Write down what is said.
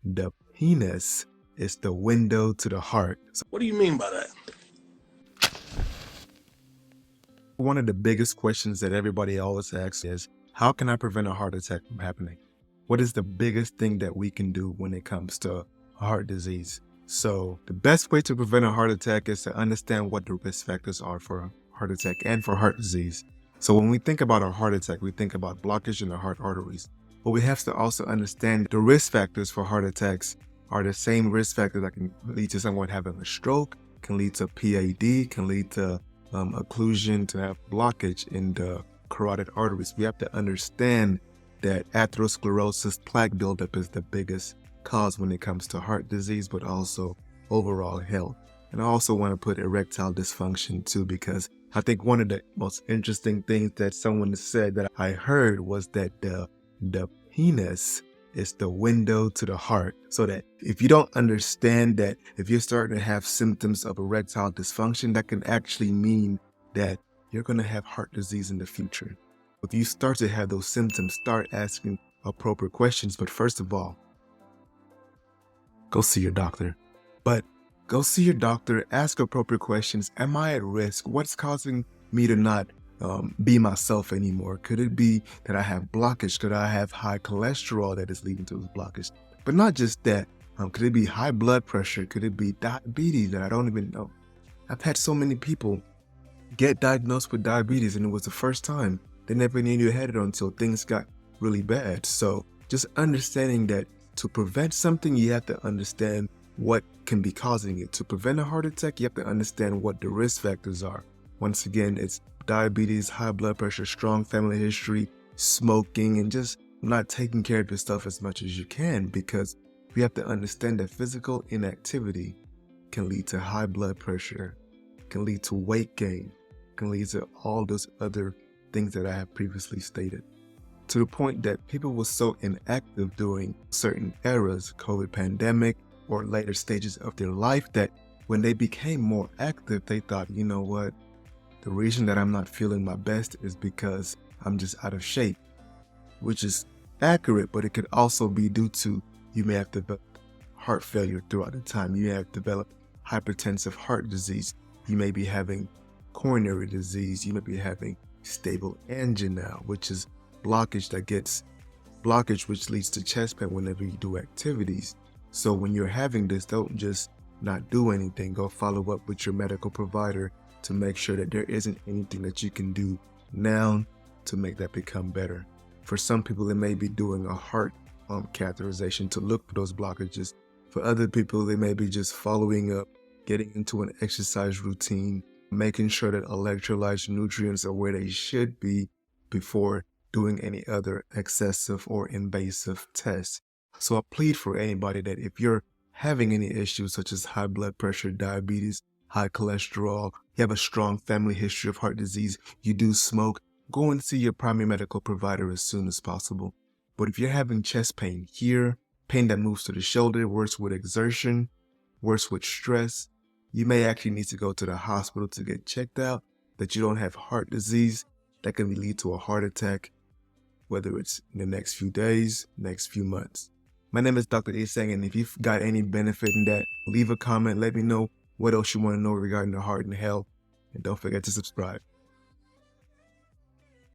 the penis is the window to the heart. So What do you mean by that? one of the biggest questions that everybody always asks is, how can I prevent a heart attack from happening? What is the biggest thing that we can do when it comes to heart disease? So the best way to prevent a heart attack is to understand what the risk factors are for a heart attack and for heart disease. So when we think about a heart attack, we think about blockage in the heart arteries. But we have to also understand the risk factors for heart attacks are the same risk factors that can lead to someone having a stroke, can lead to PAD, can lead to occlusion, to have blockage in the carotid arteries. We have to understand that atherosclerosis, plaque buildup, is the biggest cause when it comes to heart disease, but also overall health. And I also want to put erectile dysfunction too, because I think one of the most interesting things that someone said that I heard was that the penis is the window to the heart. So that if you don't understand that, if you're starting to have symptoms of erectile dysfunction, that can actually mean that you're going to have heart disease in the future. If you start to have those symptoms, start asking appropriate questions. But first of all, go see your doctor. But go see your doctor, ask appropriate questions. Am I at risk? What's causing me to not be myself anymore? Could it be that I have blockage? Could I have high cholesterol that is leading to this blockage? But not just that. Could it be high blood pressure? Could it be diabetes that I don't even know? I've had so many people get diagnosed with diabetes, and it was the first time. They never knew you had it until things got really bad. So just understanding that to prevent something, you have to understand what can be causing it. To prevent a heart attack, you have to understand what the risk factors are. Once again, it's diabetes, high blood pressure, strong family history, smoking, and just not taking care of yourself as much as you can, because we have to understand that physical inactivity can lead to high blood pressure, can lead to weight gain, can lead to all those other things that I have previously stated. To the point that people were so inactive during certain eras, COVID pandemic, or later stages of their life, that when they became more active, they thought, you know what, the reason that I'm not feeling my best is because I'm just out of shape, which is accurate, but it could also be due to you may have developed heart failure throughout the time. You may have developed hypertensive heart disease. You may be having coronary disease. You may be having stable angina, which is blockage which leads to chest pain whenever you do activities. So when you're having this, don't just not do anything. Go follow up with your medical provider to make sure that there isn't anything that you can do now to make that become better. For some people, it may be doing a heart catheterization to look for those blockages. For other people, they may be just following up, getting into an exercise routine, making sure that electrolytes, nutrients are where they should be before doing any other excessive or invasive tests. So I plead for anybody that if you're having any issues such as high blood pressure, diabetes, high cholesterol, you have a strong family history of heart disease, you do smoke, go and see your primary medical provider as soon as possible. But if you're having chest pain here, pain that moves to the shoulder, worse with exertion, worse with stress, you may actually need to go to the hospital to get checked out, that you don't have heart disease that can lead to a heart attack, whether it's in the next few days, next few months. My name is Dr. Isang, and if you've got any benefit in that, leave a comment, let me know what else you want to know regarding the heart and health, and don't forget to subscribe.